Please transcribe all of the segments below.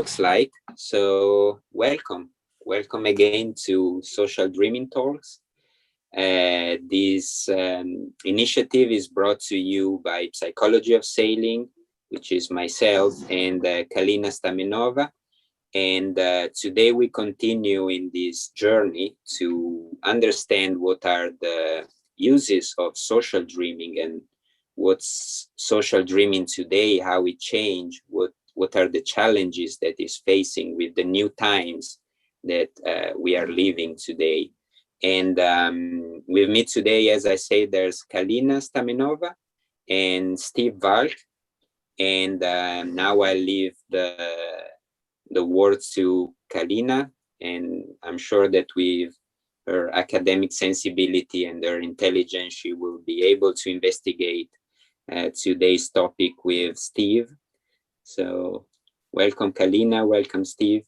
looks like. So welcome again to Social Dreaming Talks. This initiative is brought to you by Psychology of Sailing, which is myself and Kalina Stamenova. And today we continue in this journey to understand what are the uses of social dreaming and what's social dreaming today, how it changed, what are the challenges that is facing with the new times that we are living today. And with me today, as I say, there's Kalina Stamenova and Steve Valk. And now I leave the words to Kalina, and I'm sure that with her academic sensibility and her intelligence, she will be able to investigate today's topic with Steve. So welcome, Kalina. Welcome, Steve.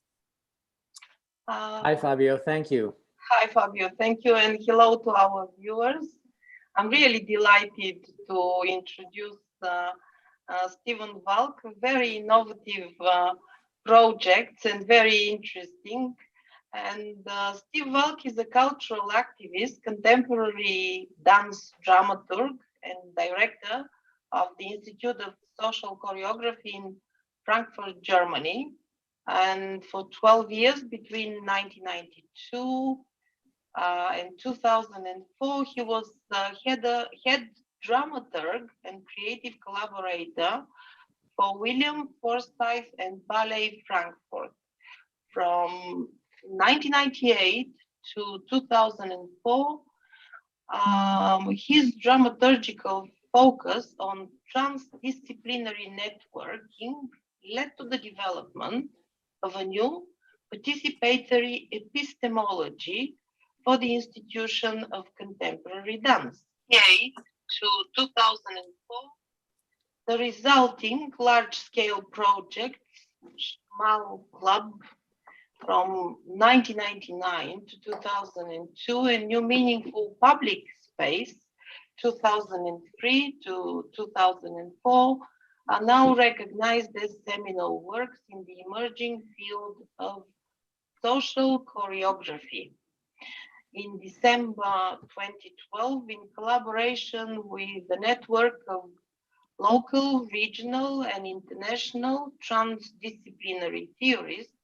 Hi, Fabio. Thank you. Hi, Fabio. Thank you. And hello to our viewers. I'm really delighted to introduce Stephen Valk, very innovative projects and very interesting. And Steve Valk is a cultural activist, contemporary dance dramaturg, and director of the Institute of Social Choreography in Frankfurt, Germany. And for 12 years, between 1992 and 2004, he was head dramaturg and creative collaborator for William Forsythe and Ballet Frankfurt. From 1998 to 2004, his dramaturgical focus on transdisciplinary networking led to the development of a new participatory epistemology for the institution of contemporary dance. 1998 to 2004, the resulting large-scale project, Schmal Club, from 1999 to 2002, and New Meaningful Public Space, 2003 to 2004, are now recognized as seminal works in the emerging field of social choreography. In December 2012, in collaboration with the network of local, regional, and international transdisciplinary theorists,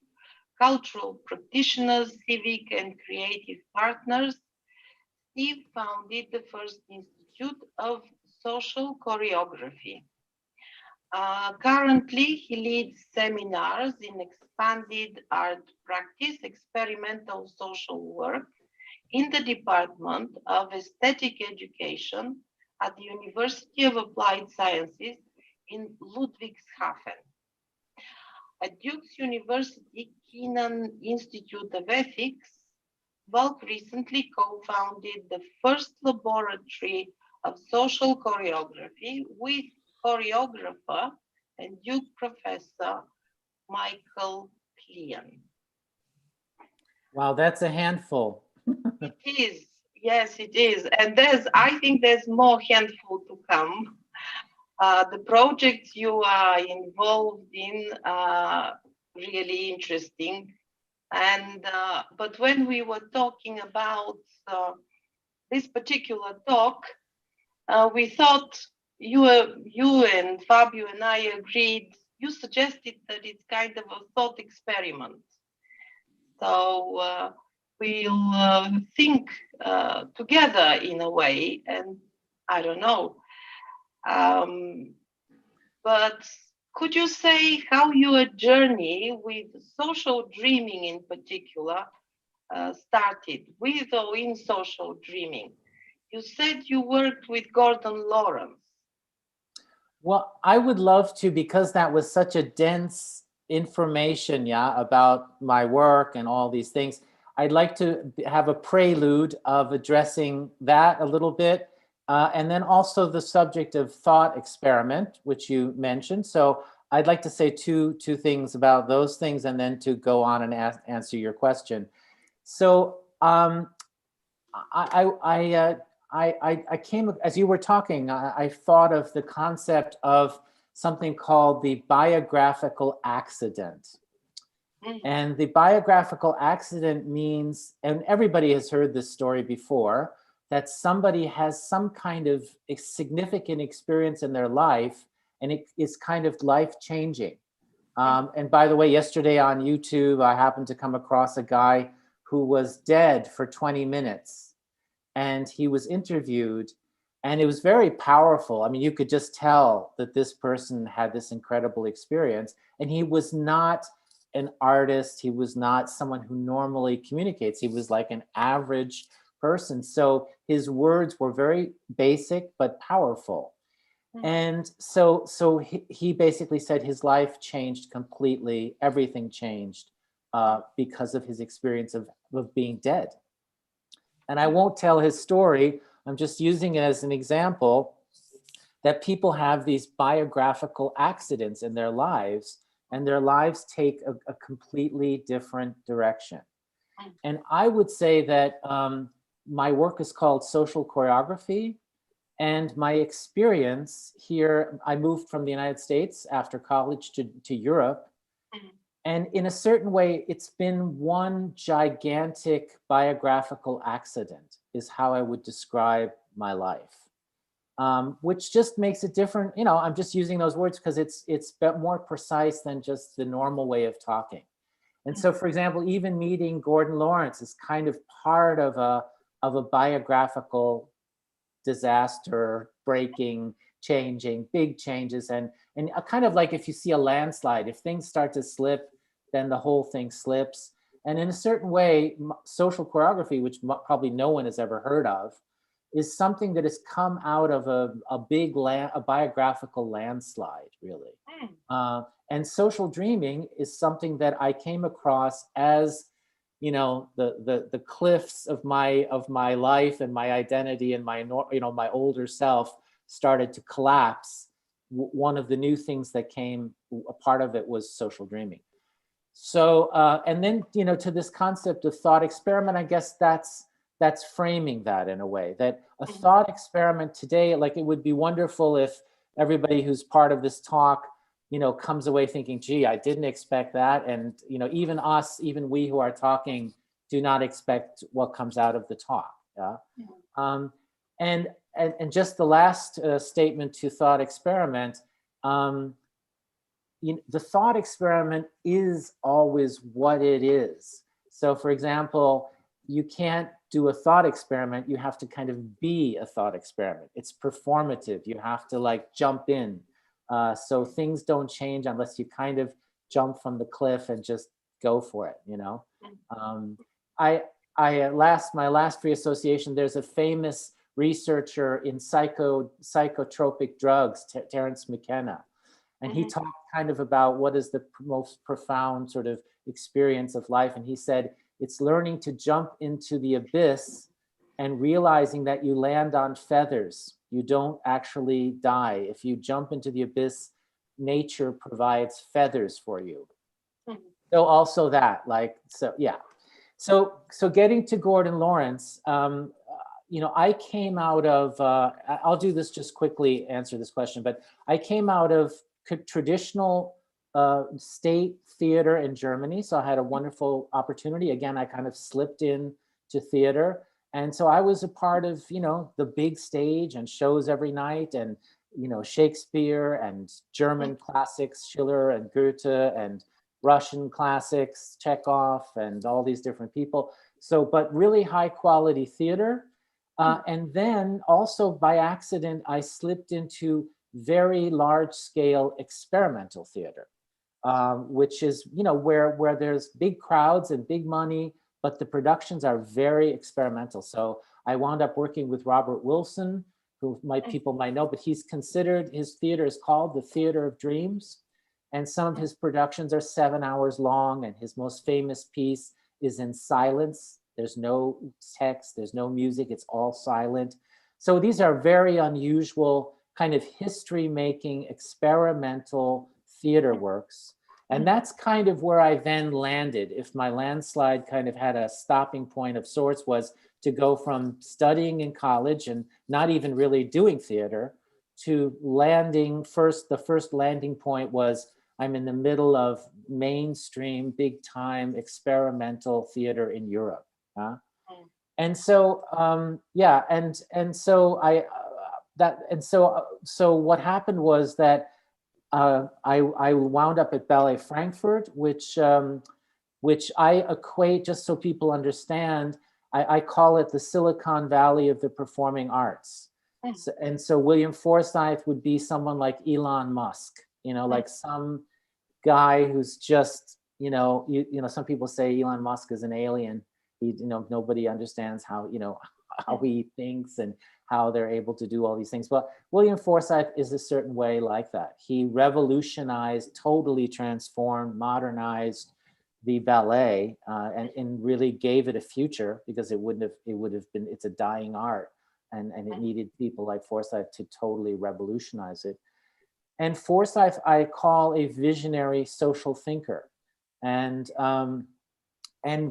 cultural practitioners, civic and creative partners, Steve founded the first Institute of Social Choreography. Currently, he leads seminars in expanded art practice, experimental social work in the Department of Aesthetic Education at the University of Applied Sciences in Ludwigshafen. At Duke's University Kenan Institute of Ethics, Valk recently co-founded the first laboratory of social choreography with choreographer and Duke professor Michael Klein. Wow, that's a handful. It is, yes, it is. And I think there's more handful to come. The projects you are involved in are really interesting. And but when we were talking about this particular talk, we thought you and Fabio and I agreed. You suggested that it's kind of a thought experiment. So we'll think together in a way, and I don't know. But could you say how your journey with social dreaming in particular started, with or in social dreaming? You said you worked with Gordon Lawrence. Well, I would love to, because that was such a dense information, about my work and all these things. I'd like to have a prelude of addressing that a little bit. And then also the subject of thought experiment, which you mentioned. So I'd like to say two things about those things, and then to go on and answer your question. So I came, as you were talking, I thought of the concept of something called the biographical accident. And the biographical accident means, and everybody has heard this story before, that somebody has some kind of significant experience in their life, and it is kind of life-changing. And by the way, yesterday on YouTube, I happened to come across a guy who was dead for 20 minutes, and he was interviewed, and it was very powerful. I mean, you could just tell that this person had this incredible experience, and he was not an artist. He was not someone who normally communicates. He was like an average person. So his words were very basic, but powerful. And so he basically said his life changed completely. Everything changed because of his experience of being dead. And I won't tell his story. I'm just using it as an example that people have these biographical accidents in their lives, and their lives take a completely different direction. And I would say that my work is called social choreography. And my experience here, I moved from the United States after college to Europe. And in a certain way, it's been one gigantic biographical accident, is how I would describe my life. Which just makes it different. You know, I'm just using those words because it's more precise than just the normal way of talking. And so, for example, even meeting Gordon Lawrence is kind of part of a biographical disaster, breaking, changing, big changes, and kind of like if you see a landslide, if things start to slip, then the whole thing slips. And in a certain way, social choreography, which probably no one has ever heard of, is something that has come out of a big biographical landslide, really. And social dreaming is something that I came across as, you know, the cliffs of my life and my identity and my my older self started to collapse. One of the new things that came, a part of it was social dreaming. So and then, you know, to this concept of thought experiment, I guess that's framing that in a way, that a thought experiment today, like it would be wonderful if everybody who's part of this talk, you know, comes away thinking, gee, I didn't expect that. And, you know, even we who are talking do not expect what comes out of the talk. Yeah. And just the last statement to thought experiment, the thought experiment is always what it is. So for example, you can't do a thought experiment, you have to kind of be a thought experiment. It's performative, you have to like jump in. So things don't change unless you kind of jump from the cliff and just go for it, you know. My last free association, there's a famous researcher in psychotropic drugs, Terence McKenna. And he talked kind of about what is the most profound sort of experience of life. And he said, it's learning to jump into the abyss and realizing that you land on feathers. You don't actually die. If you jump into the abyss, nature provides feathers for you. So also that, like, so yeah. So getting to Gordon Lawrence, you know, I came out of, I'll do this just quickly, answer this question, but I came out of traditional state theater in Germany. So I had a wonderful opportunity. Again, I kind of slipped in to theater. And so I was a part of, you know, the big stage and shows every night, and, you know, Shakespeare and German classics, Schiller and Goethe, and Russian classics, Chekhov, and all these different people. So, but really high quality theater. And then also by accident, I slipped into very large scale experimental theater, which is, you know, where there's big crowds and big money, but the productions are very experimental. So I wound up working with Robert Wilson, who people might know, but he's considered, his theater is called the Theater of Dreams. And some of his productions are 7 hours long. And his most famous piece is in silence. There's no text, there's no music, it's all silent. So these are very unusual kind of history-making experimental theater works. And that's kind of where I then landed. If my landslide kind of had a stopping point of sorts, was to go from studying in college and not even really doing theater to landing first. The first landing point was I'm in the middle of mainstream, big time experimental theater in Europe. And so, yeah, and so so what happened was that I wound up at Ballet Frankfurt, which I equate, just so people understand, I call it the Silicon Valley of the performing arts. And so William Forsythe would be someone like Elon Musk, like some guy who's just, some people say Elon Musk is an alien. Nobody understands how, how he thinks and how they're able to do all these things. But William Forsythe is a certain way like that. He revolutionized, totally transformed, modernized the ballet, and really gave it a future, because it would have been, it's a dying art, and it needed people like Forsythe to totally revolutionize it. And Forsythe I call a visionary social thinker, and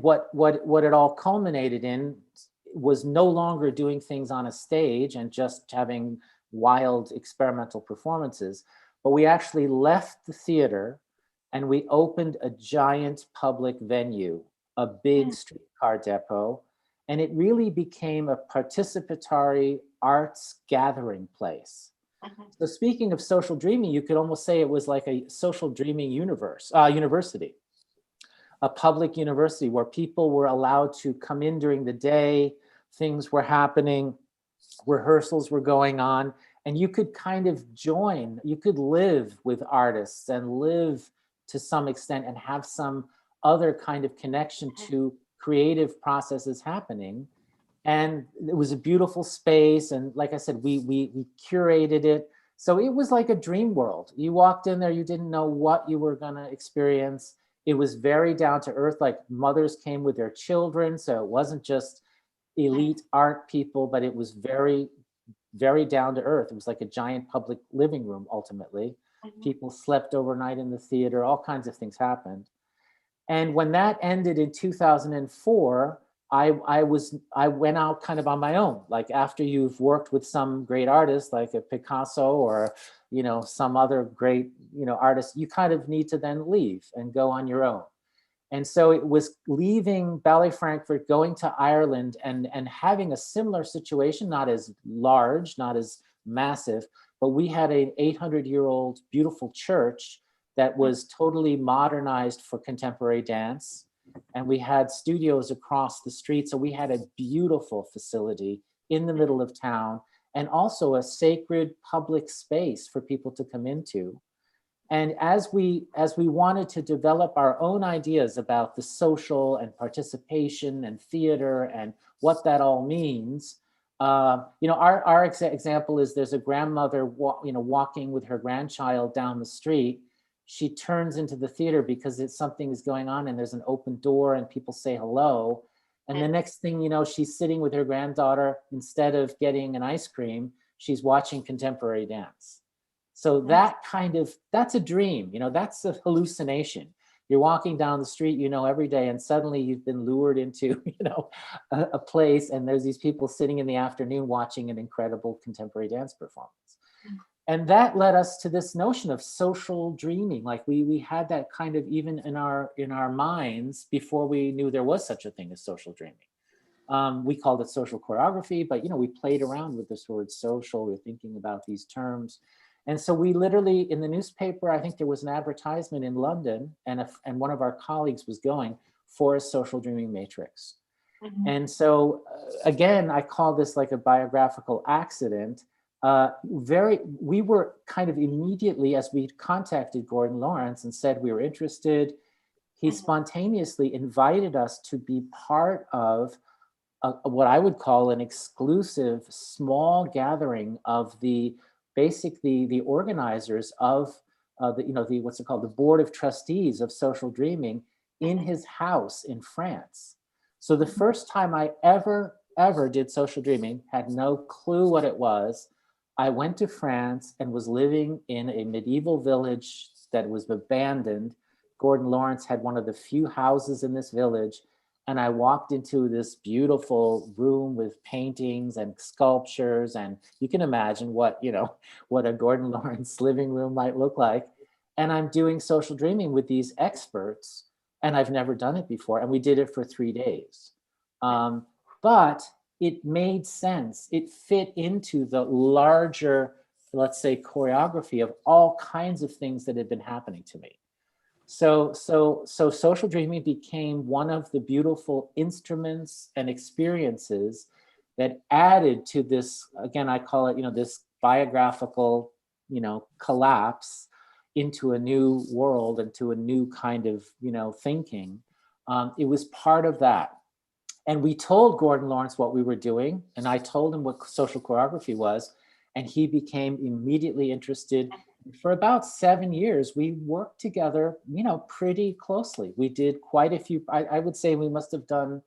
what it all culminated in was no longer doing things on a stage and just having wild experimental performances, but we actually left the theater and we opened a giant public venue, a big streetcar depot, and it really became a participatory arts gathering place. So speaking of social dreaming, you could almost say it was like a social dreaming university, a public university where people were allowed to come in during the day, things were happening, rehearsals were going on, and you could kind of join, you could live with artists and live to some extent and have some other kind of connection to creative processes happening. And it was a beautiful space. And like I said, we curated it. So it was like a dream world. You walked in there, you didn't know what you were gonna experience. It was very down to earth, like mothers came with their children. So it wasn't just elite art people, but it was very, very down to earth. It was like a giant public living room, ultimately. People slept overnight in the theater, all kinds of things happened. And when that ended in 2004, I went out kind of on my own. Like after you've worked with some great artist like a Picasso or some other great artist, you kind of need to then leave and go on your own. And so it was leaving Ballet Frankfurt, going to Ireland, and having a similar situation, not as large, not as massive, but we had an 800-year-old beautiful church that was totally modernized for contemporary dance. And we had studios across the street. So we had a beautiful facility in the middle of town, and also a sacred public space for people to come into. And as we wanted to develop our own ideas about the social and participation and theater and what that all means, our example is there's a grandmother walking with her grandchild down the street. She turns into the theater because something is going on and there's an open door and people say hello. And the next thing you know, she's sitting with her granddaughter. Instead of getting an ice cream, she's watching contemporary dance. So that's a dream, that's a hallucination. You're walking down the street, every day, and suddenly you've been lured into, a place, and there's these people sitting in the afternoon watching an incredible contemporary dance performance. And that led us to this notion of social dreaming. Like we had that kind of even in our minds before we knew there was such a thing as social dreaming. We called it social choreography, but we played around with this word social. We're thinking about these terms. And so we literally, in the newspaper, I think there was an advertisement in London, and one of our colleagues was going for a social dreaming matrix. And so again, I call this like a biographical accident. We were kind of immediately, as we contacted Gordon Lawrence and said we were interested, he spontaneously invited us to be part of what I would call an exclusive small gathering of the organizers of what's it called, the board of trustees of social dreaming, in his house in France. So the first time I ever did social dreaming, had no clue what it was. I went to France and was living in a medieval village that was abandoned. Gordon Lawrence had one of the few houses in this village. And I walked into this beautiful room with paintings and sculptures. And you can imagine what a Gordon Lawrence living room might look like. and I'm doing social dreaming with these experts, and I've never done it before. And we did it for 3 days. But it made sense. It fit into the larger, let's say, choreography of all kinds of things that had been happening to me. So social dreaming became one of the beautiful instruments and experiences that added to this, again, I call it, this biographical, collapse into a new world, into a new kind of, thinking. It was part of that. And we told Gordon Lawrence what we were doing, and I told him what social choreography was, and he became immediately interested. For about 7 years, we worked together, pretty closely. We did quite a few, I would say we must have done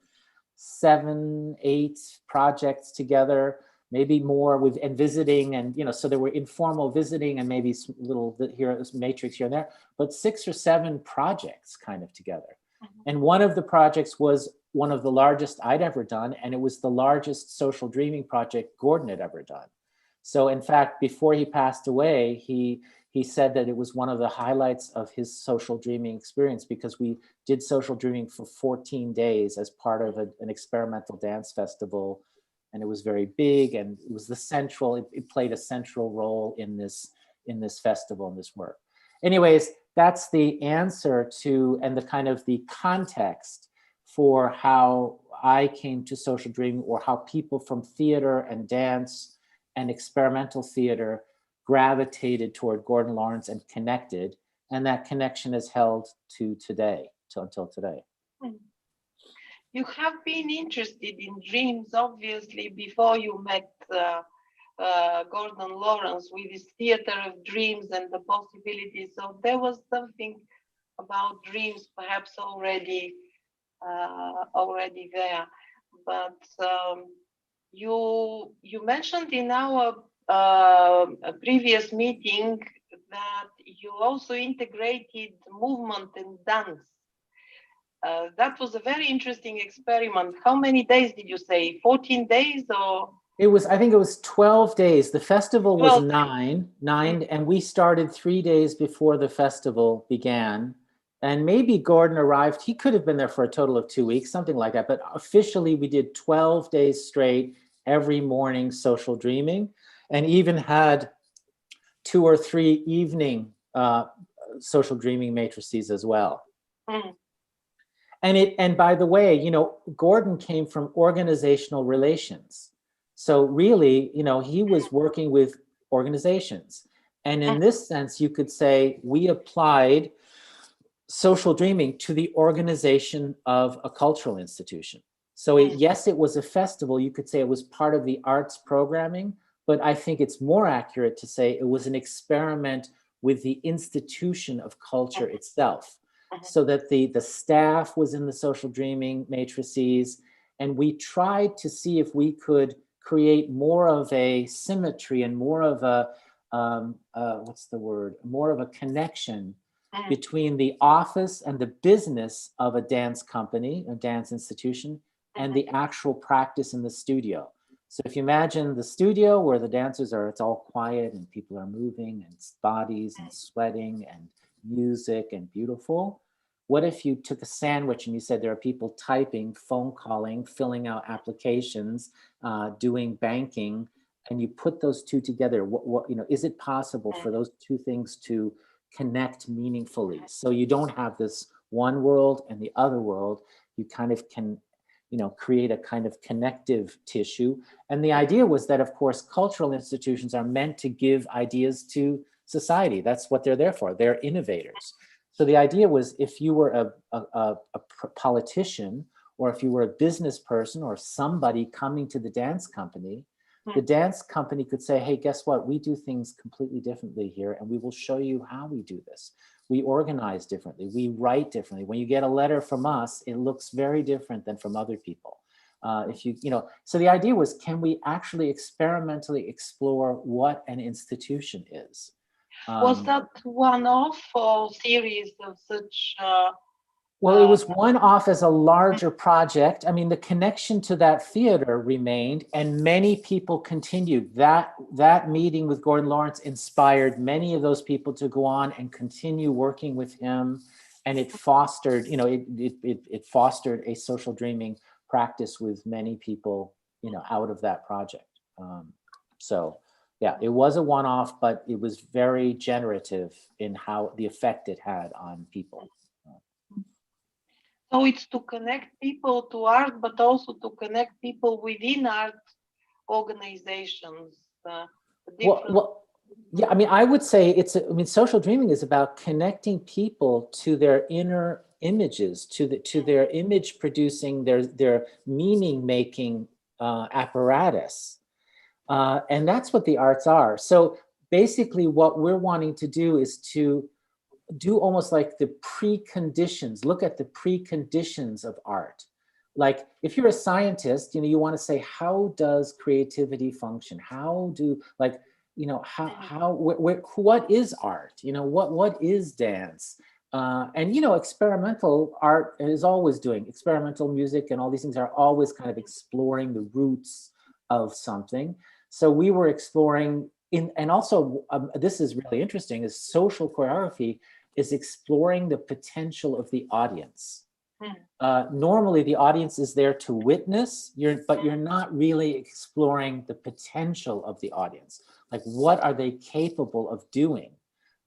7, 8 projects together, maybe more, and visiting, and so there were informal visiting and maybe some little here, matrix here and there, but 6 or 7 projects kind of together. And one of the projects was one of the largest I'd ever done, and it was the largest social dreaming project Gordon had ever done. So in fact, before he passed away, he said that it was one of the highlights of his social dreaming experience, because we did social dreaming for 14 days as part of an experimental dance festival. And it was very big, and it was it played a central role in this festival, in this work. Anyways, that's the answer to, and the kind of the context for how I came to social dreaming, or how people from theater and dance and experimental theater gravitated toward Gordon Lawrence and connected. And that connection is held to today, until today. You have been interested in dreams, obviously, before you met Gordon Lawrence with his theater of dreams and the possibilities. So there was something about dreams perhaps already there. But you mentioned in our previous meeting that you also integrated movement and dance. That was a very interesting experiment. How many days did you say? 14 days or? I think it was 12 days. The festival was 9, and we started 3 days before the festival began. And maybe Gordon arrived, he could have been there for a total of 2 weeks, something like that. But officially we did 12 days straight, every morning social dreaming, and even had 2 or 3 evening social dreaming matrices as well. And by the way, Gordon came from organizational relations. So really, he was working with organizations. And in this sense, you could say we applied social dreaming to the organization of a cultural institution. So yes, it was a festival. You could say it was part of the arts programming, but I think it's more accurate to say it was an experiment with the institution of culture itself. So that the staff was in the social dreaming matrices, and we tried to see if we could create more of a symmetry and more of a, more of a connection between the office and the business of a dance company, a dance institution, and the actual practice in the studio. So if you imagine the studio where the dancers are, it's all quiet and people are moving and bodies and sweating and music and beautiful. What if you took a sandwich and you said there are people typing, phone calling, filling out applications, doing banking, and you put those two together? Is it possible for those two things to connect meaningfully? So you don't have this one world and the other world. You kind of can, create a kind of connective tissue. And the idea was that, of course, cultural institutions are meant to give ideas to society. That's what they're there for. They're innovators. So the idea was, if you were a politician, or if you were a business person or somebody coming to the dance company, the dance company could say, hey, guess what? We do things completely differently here, and we will show you how we do this. We organize differently. We write differently. When you get a letter from us, it looks very different than from other people. So the idea was, can we actually experimentally explore what an institution is? Was that one-off or series of such Well, it was one off as a larger project. I mean, the connection to that theater remained, and many people continued. That meeting with Gordon Lawrence inspired many of those people to go on and continue working with him, and it fostered, it fostered a social dreaming practice with many people, out of that project. So, yeah, it was a one-off, but it was very generative in how the effect it had on people. So it's to connect people to art, but also to connect people within art organizations. Well, yeah, I mean, I would say social dreaming is about connecting people to their inner images, to their image producing, their meaning making apparatus. And that's what the arts are. So basically what we're wanting to do is to do almost like the preconditions, look at the preconditions of art. Like if you're a scientist, you want to say, how does creativity function? How do, like, what is art? What is dance? And experimental art is always doing, experimental music and all these things are always kind of exploring the roots of something. So we were exploring and also this is really interesting, is social choreography is exploring the potential of the audience. Normally the audience is there to witness, but you're not really exploring the potential of the audience. Like, what are they capable of doing?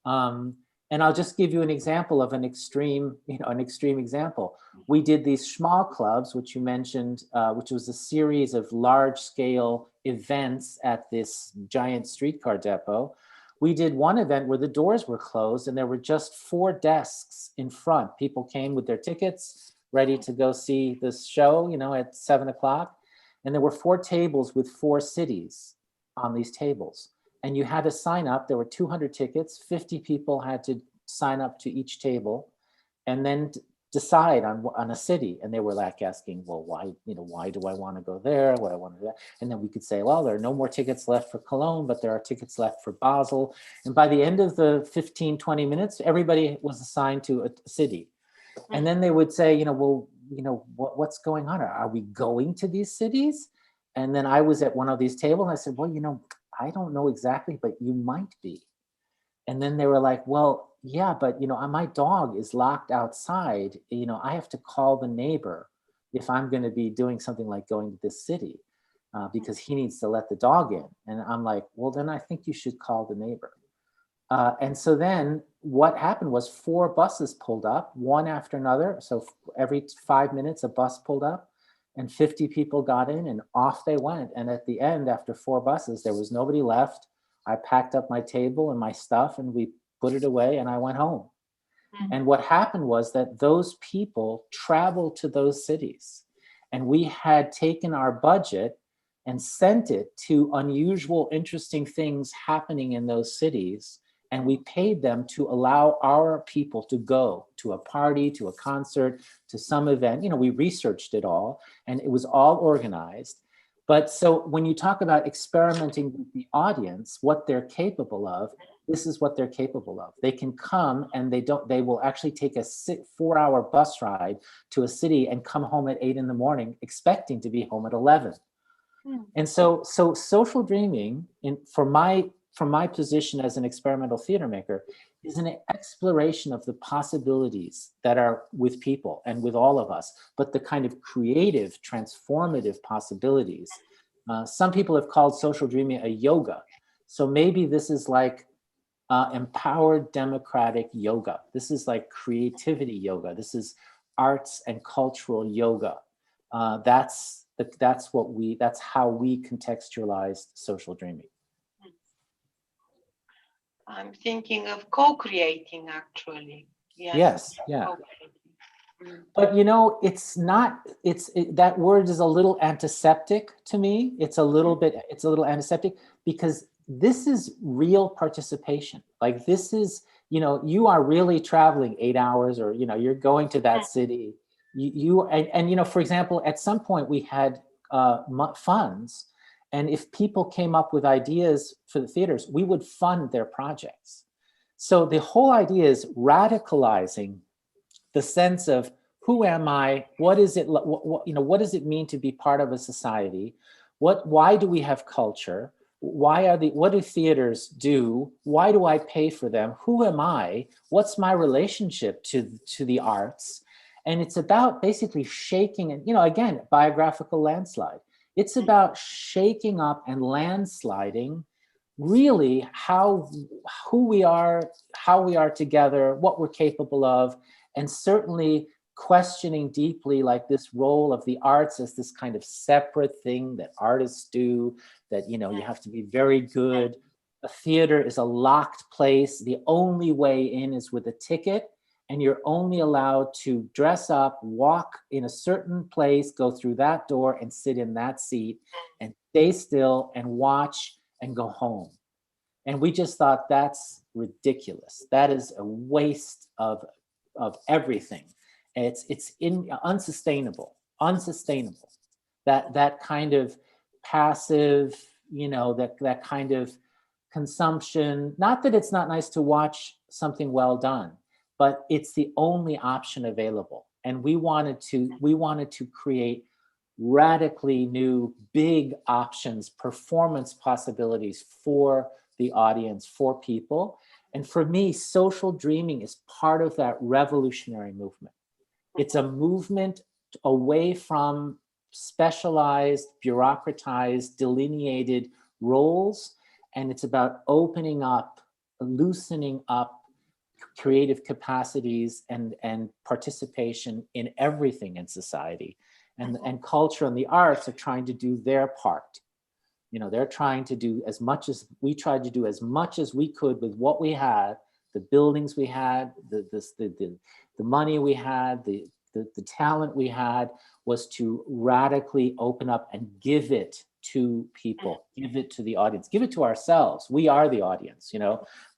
And I'll just give you an example of an extreme example. We did these Schmal clubs, which you mentioned, which was a series of large-scale events at this giant streetcar depot. We did one event where the doors were closed and there were just 4 desks in front. People came with their tickets, ready to go see this show, at 7 o'clock. And there were 4 tables with 4 cities on these tables. And you had to sign up. There were 200 tickets. 50 people had to sign up to each table and then decide on a city. And they were like asking, well, why do I want to go there? What I want to do that? And then we could say, well, there are no more tickets left for Cologne, but there are tickets left for Basel. And by the end of the 15, 20 minutes, everybody was assigned to a city. And then they would say, what's going on? Are we going to these cities? And then I was at one of these tables and I said, well, I don't know exactly, but you might be. And then they were like, well, yeah, but my dog is locked outside. I have to call the neighbor if I'm going to be doing something like going to this city because he needs to let the dog in. And I'm like, well, then I think you should call the neighbor. And so then what happened was 4 buses pulled up, one after another. So every 5 minutes, a bus pulled up and 50 people got in and off they went. And at the end, after 4 buses, there was nobody left. I packed up my table and my stuff and we put it away and I went home. And what happened was that those people traveled to those cities and we had taken our budget and sent it to unusual, interesting things happening in those cities. And we paid them to allow our people to go to a party, to a concert, to some event. We researched it all and it was all organized. But so when you talk about experimenting with the audience, what they're capable of, this is what they're capable of. They can come and they will actually take a 4-hour bus ride to a city and come home at 8 in the morning, expecting to be home at 11. And so social dreaming, from my position as an experimental theater maker, is an exploration of the possibilities that are with people and with all of us, but the kind of creative, transformative possibilities. Some people have called social dreaming a yoga. So maybe this is like empowered democratic yoga. This is like creativity yoga. This is arts and cultural yoga. That's how we contextualized social dreaming. I'm thinking of co-creating, actually. Yes, yeah. But that word is a little antiseptic to me. It's a little antiseptic because this is real participation. Like this is, you are really traveling 8 hours or, you're going to that city. And for example, at some point we had funds. And if people came up with ideas for the theaters, we would fund their projects. So the whole idea is radicalizing the sense of Who am I? What is it? What does it mean to be part of a society? Why do we have culture? What do theaters do? Why do I pay for them? Who am I? What's my relationship to the arts? And it's about basically shaking, and again, biographical landslide. It's about shaking up and landsliding really who we are, how we are together, what we're capable of, and certainly questioning deeply like this role of the arts as this kind of separate thing that artists do, that you have to be very good. A theater is a locked place. The only way in is with a ticket, and you're only allowed to dress up, walk in a certain place, go through that door and sit in that seat and stay still and watch and go home. And we just thought that's ridiculous. That is a waste of everything. It's unsustainable. That kind of passive, that kind of consumption. Not that it's not nice to watch something well done, but it's the only option available. And we wanted to create radically new, big options, performance possibilities for the audience, for people. And for me, social dreaming is part of that revolutionary movement. It's a movement away from specialized, bureaucratized, delineated roles. And it's about opening up, loosening up creative capacities and participation in everything in society. And culture and the arts are trying to do their part. They're trying to do as much as we tried to do, as much as we could with what we had, the buildings we had, the money we had, the talent we had, was to radically open up and give it to people, give it to the audience, give it to ourselves. We are the audience,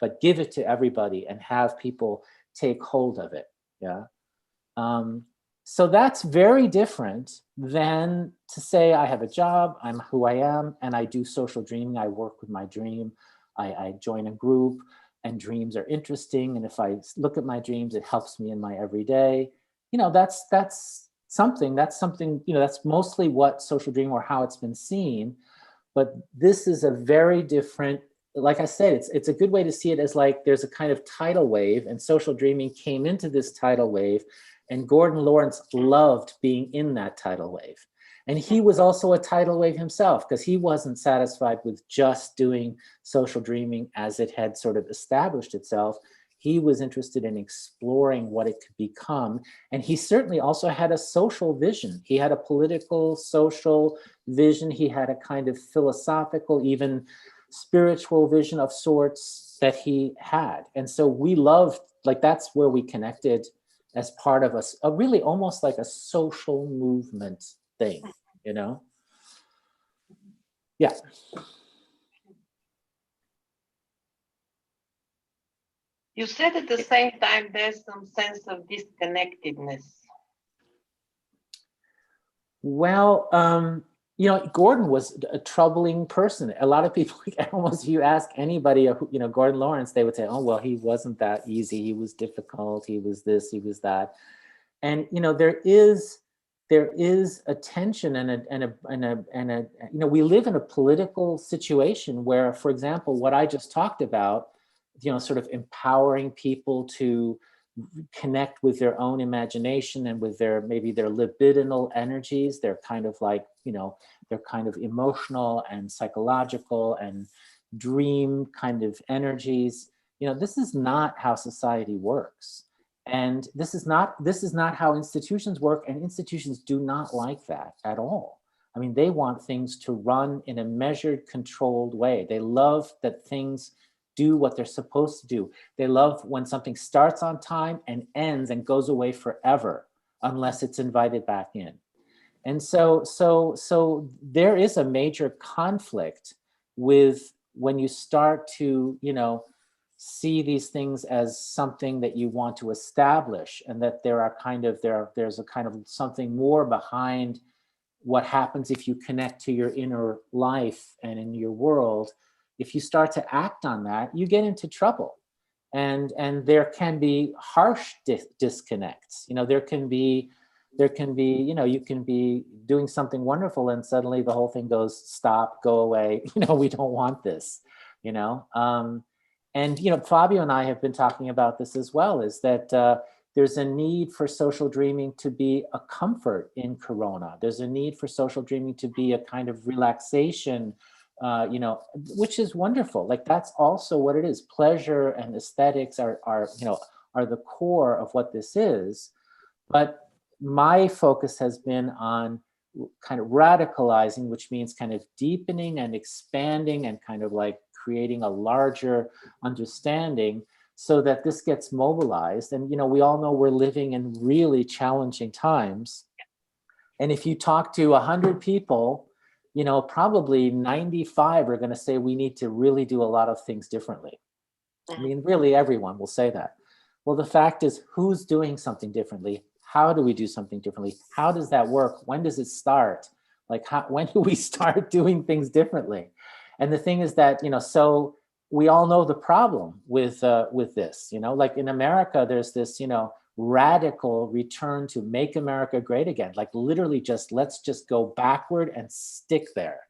but give it to everybody and have people take hold of it. Yeah. So that's very different than to say I have a job, I'm who I am, and I do social dreaming. I work with my dream. I join a group, and dreams are interesting. And if I look at my dreams, it helps me in my everyday. That's something. That's mostly what social dreaming, or how it's been seen. But this is a very different. Like I said, it's a good way to see it as like there's a kind of tidal wave, and social dreaming came into this tidal wave. And Gordon Lawrence loved being in that tidal wave. And he was also a tidal wave himself, because he wasn't satisfied with just doing social dreaming as it had sort of established itself. He was interested in exploring what it could become. And he certainly also had a social vision. He had a political, social vision. He had a kind of philosophical, even spiritual vision of sorts that he had. And so we loved, like, that's where we connected as part of a really almost like a social movement thing, Yeah. You said at the same time there's some sense of disconnectedness. Well, Gordon was a troubling person. A lot of people, almost if you ask anybody, Gordon Lawrence, they would say, oh, well, he wasn't that easy. He was difficult. He was this, he was that. And, there is a tension and we live in a political situation where, for example, what I just talked about, sort of empowering people to connect with their own imagination and with maybe their libidinal energies. They're kind of like, they're kind of emotional and psychological and dream kind of energies. This is not how society works. And this is not how institutions work, and institutions do not like that at all. I mean, they want things to run in a measured, controlled way. They love that things do what they're supposed to do. They love when something starts on time and ends and goes away forever, unless it's invited back in. And so there is a major conflict with when you start to, see these things as something that you want to establish, and that there's a kind of something more behind what happens if you connect to your inner life and in your world. If you start to act on that, you get into trouble. And there can be harsh disconnects. There can be There can be, you can be doing something wonderful and suddenly the whole thing goes, stop, go away. We don't want this, and, Fabio and I have been talking about this as well, is that there's a need for social dreaming to be a comfort in Corona. There's a need for social dreaming to be a kind of relaxation, which is wonderful. Like, that's also what it is. Pleasure and aesthetics are the core of what this is. But my focus has been on kind of radicalizing, which means kind of deepening and expanding and kind of like creating a larger understanding so that this gets mobilized. And, we all know we're living in really challenging times. And if you talk to 100 people, probably 95 are going to say we need to really do a lot of things differently. I mean, really everyone will say that. Well, the fact is, who's doing something differently? How do we do something differently? How does that work? When does it start? Like, when do we start doing things differently? And the thing is that, so we all know the problem with this, like in America, there's this, radical return to make America great again. Like, literally let's just go backward and stick there,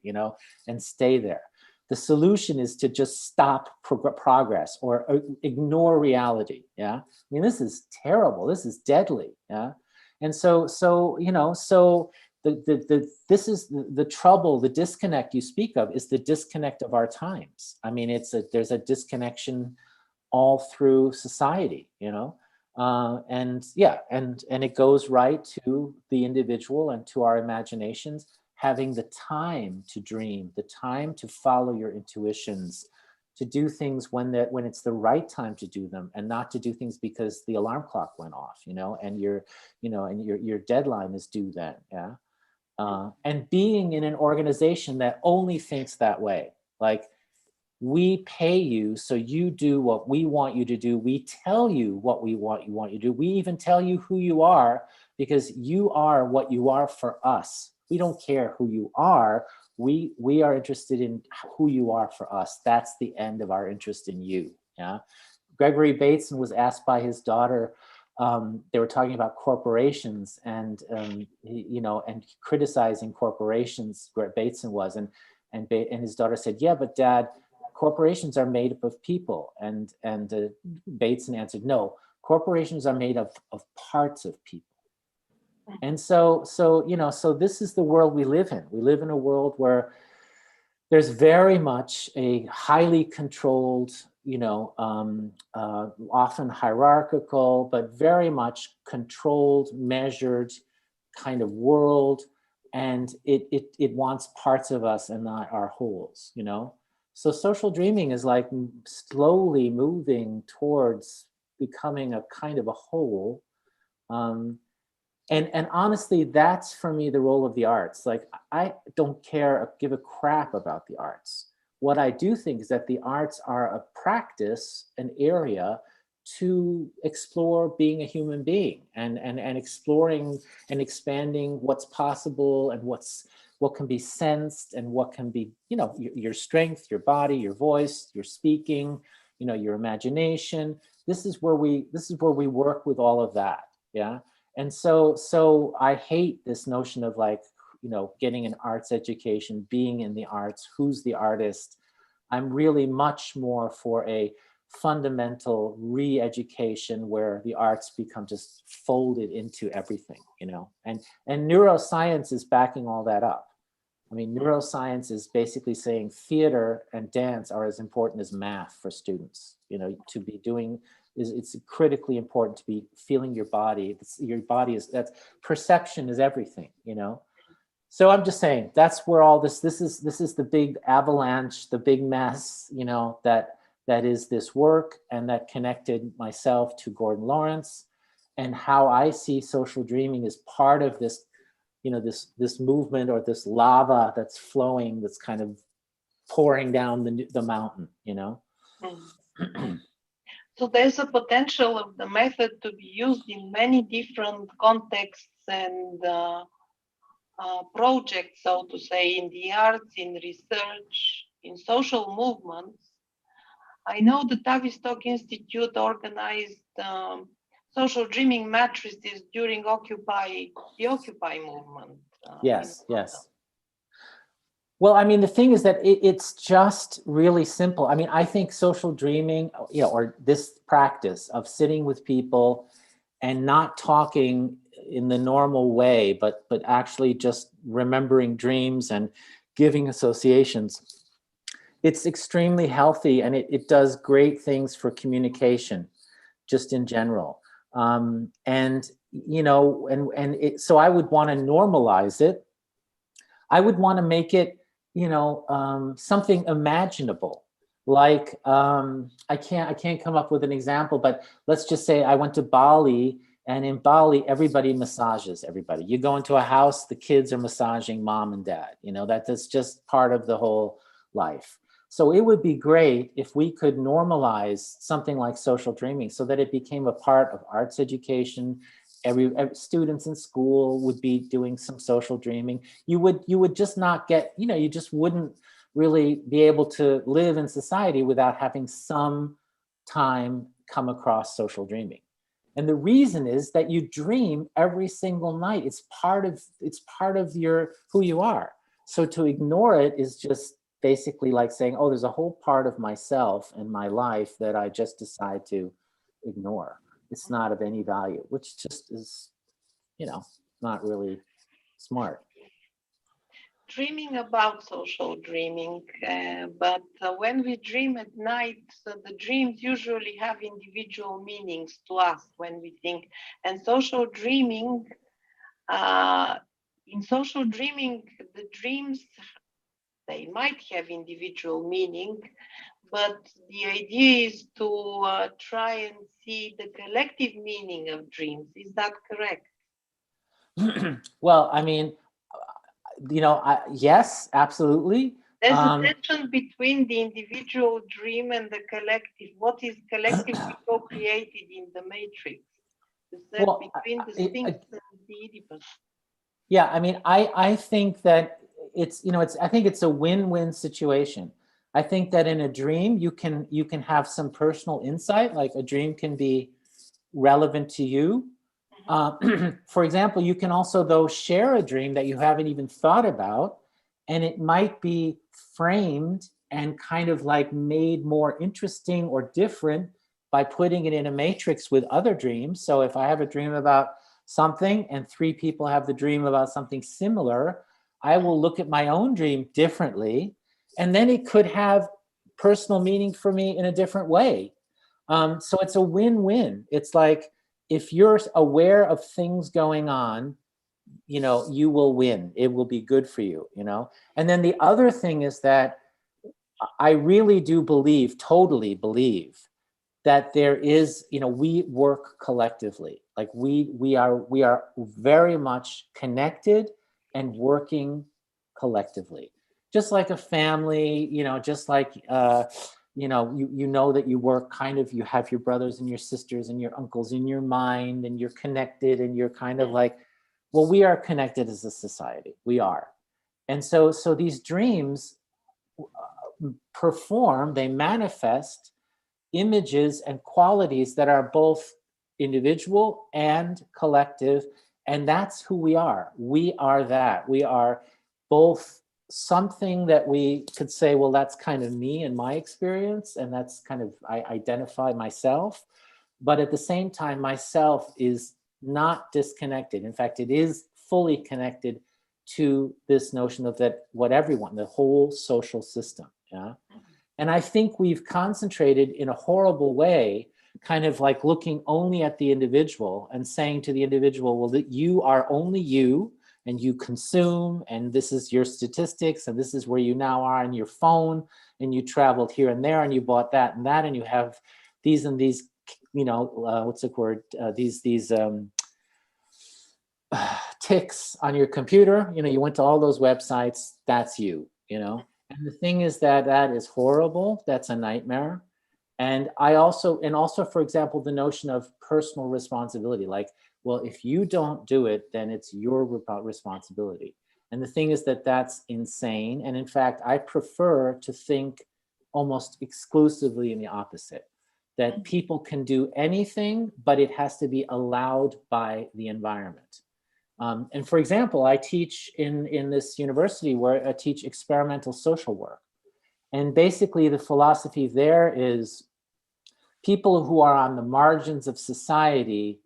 and stay there. The solution is to just stop progress or ignore reality. Yeah. I mean, this is terrible. This is deadly. Yeah. And so this is the trouble, the disconnect you speak of is the disconnect of our times. I mean, there's a disconnection all through society, and it goes right to the individual and to our imaginations, having the time to dream, the time to follow your intuitions, to do things when it's the right time to do them, and not to do things because the alarm clock went off, and your deadline is due then. Yeah. And being in an organization that only thinks that way, like, we pay you so you do what we want you to do. We tell you what we want you to do. We even tell you who you are, because you are what you are for us. We don't care who you are. We are interested in who you are for us. That's the end of our interest in you. Yeah. Gregory Bateson was asked by his daughter, they were talking about corporations and and criticizing corporations. Bateson was, and his daughter said, "Yeah, but Dad, corporations are made up of people." And Bateson answered, "No, corporations are made of parts of people." And so this is the world we live in. We live in a world where there's very much a highly controlled, often hierarchical, but very much controlled, measured kind of world. And it wants parts of us and not our wholes, So social dreaming is like slowly moving towards becoming a kind of a whole. And honestly, that's for me the role of the arts. Like, I don't give a crap about the arts. What I do think is that the arts are a practice, an area to explore being a human being and exploring and expanding what's possible and what can be sensed and what can be, your strength, your body, your voice, your speaking, your imagination. This is where we work with all of that. Yeah. And so I hate this notion of like, getting an arts education, being in the arts, who's the artist. I'm really much more for a fundamental re-education where the arts become just folded into everything, and neuroscience is backing all that up. I mean, neuroscience is basically saying theater and dance are as important as math for students, to be doing. It's critically important to be feeling your body. That's perception is everything, So I'm just saying that's where all this is the big avalanche, the big mess, that is this work, and that connected myself to Gordon Lawrence, and how I see social dreaming as part of this, this movement or this lava that's flowing, that's kind of pouring down the mountain, So there's a potential of the method to be used in many different contexts and projects, so to say, in the arts, in research, in social movements. I know the Tavistock Institute organized social dreaming matrices during the Occupy movement. Yes, yes. Well, I mean, the thing is that it's just really simple. I mean, I think social dreaming, you know, or this practice of sitting with people and not talking in the normal way, but actually just remembering dreams and giving associations, it's extremely healthy, and it does great things for communication, just in general. And, you know, so I would want to normalize it. I would want to make it, you know, something imaginable. Like, I can't come up with an example, but let's just say I went to Bali, and in Bali, everybody massages everybody. You go into a house, the kids are massaging mom and dad. You know, that's just part of the whole life. So it would be great if we could normalize something like social dreaming so that it became a part of arts education. Every students in school would be doing some social dreaming. You would just not get, you know, you just wouldn't really be able to live in society without having some time come across social dreaming. And the reason is that you dream every single night. It's part of your who you are. So to ignore it is just basically like saying, oh, there's a whole part of myself and my life that I just decide to ignore. It's not of any value, which just is, you know, not really smart. Dreaming about social dreaming, but when we dream at night, the dreams usually have individual meanings to us when we think. And social dreaming, in social dreaming, the dreams, they might have individual meaning, but the idea is to try and see the collective meaning of dreams. Is that correct? Well, I mean, you know, yes, absolutely. There's a tension between the individual dream and the collective. What is collectively co-created in the matrix? Is that Well, between the Sphinx and the Oedipus? Yeah, I mean, I think that it's, you know, I think it's a win-win situation. I think that in a dream you can have some personal insight, like a dream can be relevant to you. For example, you can also though share a dream that you haven't even thought about, and it might be framed and kind of like made more interesting or different by putting it in a matrix with other dreams. So if I have a dream about something and 3 people have the dream about something similar, I will look at my own dream differently, and then it could have personal meaning for me in a different way. So it's a win-win. It's like, if you're aware of things going on, you know, you will win. It will be good for you, you know. And then the other thing is that I really do believe, totally believe, that there is, you know, we work collectively. Like we are very much connected and working collectively, just like a family, you know, just like you know, you know that you work kind of, you have your brothers and your sisters and your uncles in your mind, and you're connected, and you're kind of like, well, we are connected as a society. We are. And so these dreams perform, they manifest images and qualities that are both individual and collective, and that's who we are. We are that. We are both something that we could say, well, that's kind of me and my experience, and that's kind of, I identify myself, but at the same time, myself is not disconnected. In fact, it is fully connected to this notion of that, what everyone, the whole social system. Yeah. And I think we've concentrated in a horrible way, kind of like looking only at the individual and saying to the individual, well, that you are only you, and you consume, and this is your statistics, and this is where you now are on your phone, and you traveled here and there, and you bought that and that, and you have these and these, you know, what's the word? These ticks on your computer. You know, you went to all those websites. That's you. You know. And the thing is that that is horrible. That's a nightmare. And also, for example, the notion of personal responsibility, like, well, if you don't do it, then it's your responsibility. And the thing is that that's insane. And in fact, I prefer to think almost exclusively in the opposite, that people can do anything, but it has to be allowed by the environment. And for example, I teach in this university where I teach experimental social work. And basically the philosophy there is people who are on the margins of society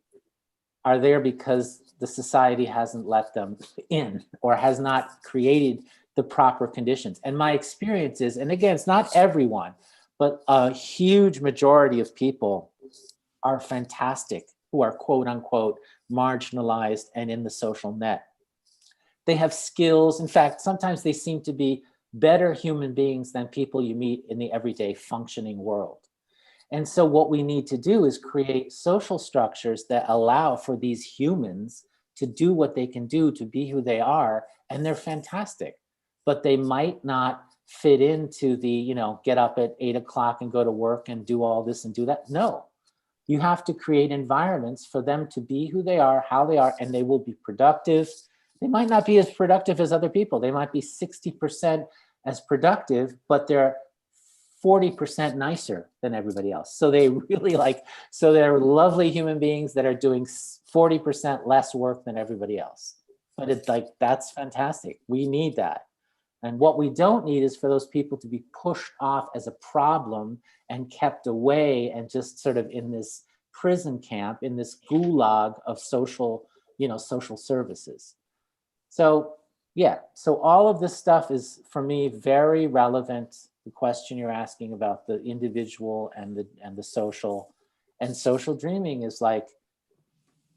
are there because the society hasn't let them in or has not created the proper conditions. And my experience is, and again, it's not everyone, but a huge majority of people are fantastic who are quote unquote marginalized and in the social net. They have skills. In fact, sometimes they seem to be better human beings than people you meet in the everyday functioning world. And so what we need to do is create social structures that allow for these humans to do what they can do, to be who they are, and they're fantastic. But they might not fit into the, you know, get up at 8 o'clock and go to work and do all this and do that. No, you have to create environments for them to be who they are, how they are, and they will be productive. They might not be as productive as other people. They might be 60% as productive, but they're 40% nicer than everybody else. So they really so they're lovely human beings that are doing 40% less work than everybody else. But it's like, that's fantastic. We need that. And what we don't need is for those people to be pushed off as a problem and kept away and just sort of in this prison camp, in this gulag of social, social services. So yeah, so all of this stuff is, for me, very relevant. The question you're asking about the individual and the social, and social dreaming is like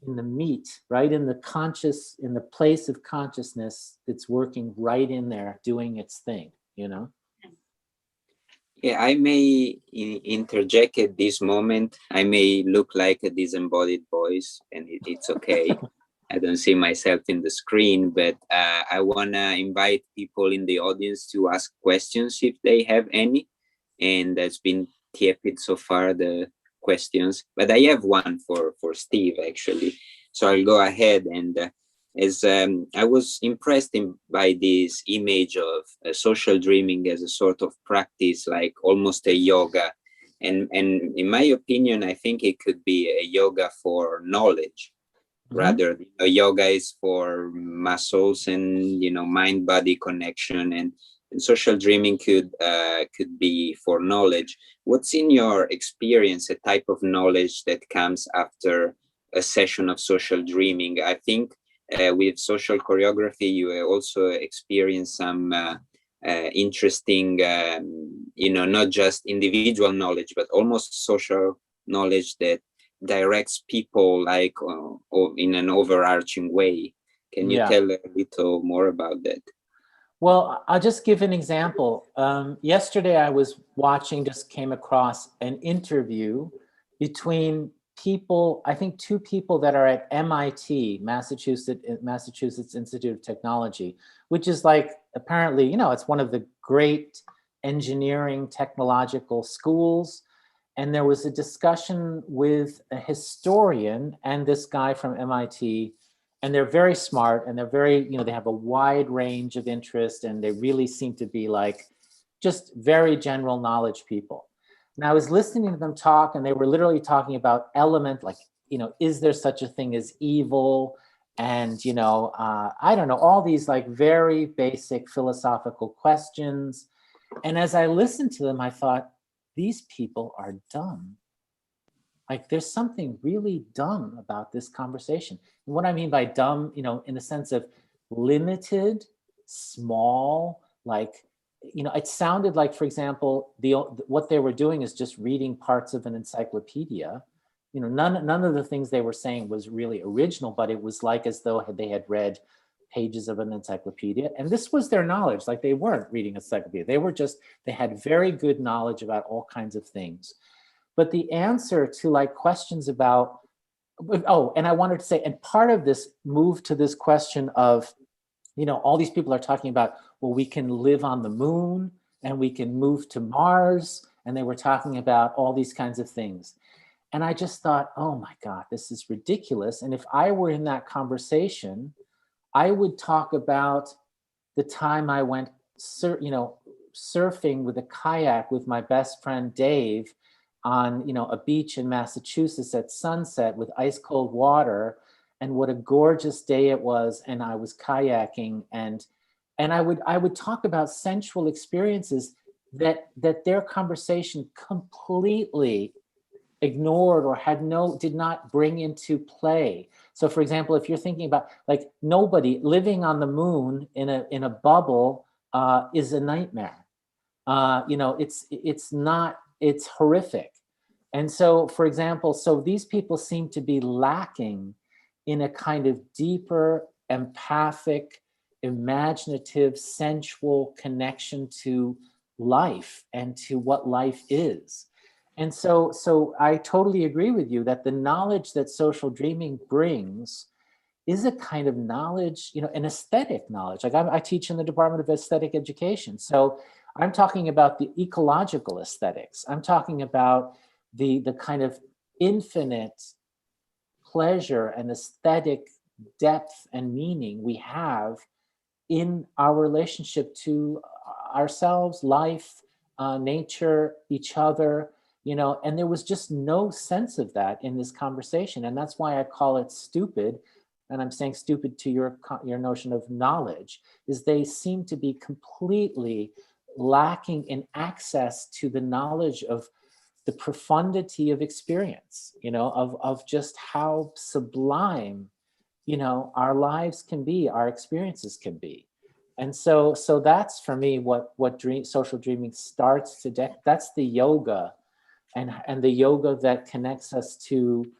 in the meat, right? In the conscious, in the place of consciousness, it's working right in there, doing its thing, Yeah, I may interject at this moment. I may look like a disembodied voice, and it's okay. I don't see myself in the screen, but I want to invite people in the audience to ask questions if they have any. And that's been tepid so far, the questions. But I have one for Steve, actually. So I'll go ahead. And as I was impressed by this image of social dreaming as a sort of practice, like almost a yoga. And in my opinion, I think it could be a yoga for knowledge. Rather, yoga is for muscles and mind-body connection, and social dreaming could be for knowledge. What's in your experience a type of knowledge that comes after a session of social dreaming? I think with social choreography, you also experience some interesting, not just individual knowledge, but almost social knowledge that directs people like in an overarching way. Can you tell a little more about that? Well, I'll just give an example. Yesterday I was just came across an interview between people, I think 2 people that are at MIT, Massachusetts Institute of Technology, which is like, apparently, it's one of the great engineering technological schools. And there was a discussion with a historian and this guy from MIT, and they're very smart and they're very, they have a wide range of interest, and they really seem to be like just very general knowledge people. And I was listening to them talk, and they were literally talking about is there such a thing as evil? And, I don't know, all these like very basic philosophical questions. And as I listened to them, I thought, these people are dumb. Like there's something really dumb about this conversation. And what I mean by dumb, in the sense of limited, small, it sounded like, for example, what they were doing is just reading parts of an encyclopedia. None of the things they were saying was really original, but it was like as though they had read pages of an encyclopedia, and this was their knowledge. Like they weren't reading a encyclopedia. They had very good knowledge about all kinds of things. But the answer to like questions about, and I wanted to say, and part of this moved to this question of, all these people are talking about, well, we can live on the moon and we can move to Mars. And they were talking about all these kinds of things. And I just thought, oh my God, this is ridiculous. And if I were in that conversation, I would talk about the time I went, surfing with a kayak with my best friend, Dave, on, a beach in Massachusetts at sunset with ice cold water, and what a gorgeous day it was. And I was kayaking, and I would talk about sensual experiences that their conversation completely ignored or did not bring into play. So for example, if you're thinking about, like, nobody living on the moon in a bubble is a nightmare. It's horrific. And so, for example, so these people seem to be lacking in a kind of deeper, empathic, imaginative, sensual connection to life and to what life is. And so I totally agree with you that the knowledge that social dreaming brings is a kind of knowledge, an aesthetic knowledge. Like I teach in the Department of Aesthetic Education. So I'm talking about the ecological aesthetics. I'm talking about the kind of infinite pleasure and aesthetic depth and meaning we have in our relationship to ourselves, life, nature, each other, and there was just no sense of that in this conversation. And that's why I call it stupid. And I'm saying stupid to your notion of knowledge, is they seem to be completely lacking in access to the knowledge of the profundity of experience, of just how sublime, our lives can be, our experiences can be. And so that's for me what social dreaming starts to that's the yoga, and the yoga that connects us to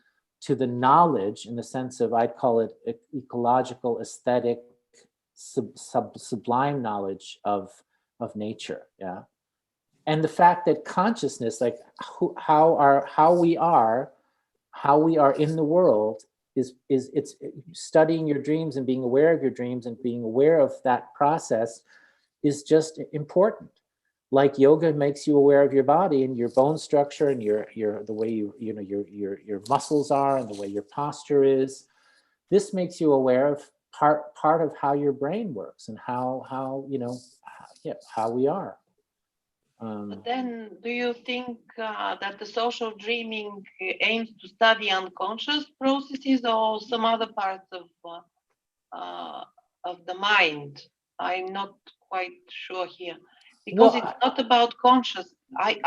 the knowledge, in the sense of, I'd call it ecological, aesthetic, sublime knowledge of nature. Yeah. And the fact that consciousness, like how we are in the world, is it's studying your dreams and being aware of your dreams and being aware of that process is just important. Like yoga makes you aware of your body and your bone structure and your the way your muscles are and the way your posture is. This makes you aware of part of how your brain works and how we are. But then, do you think that the social dreaming aims to study unconscious processes or some other parts of the mind? I'm not quite sure here, because it's not about conscious.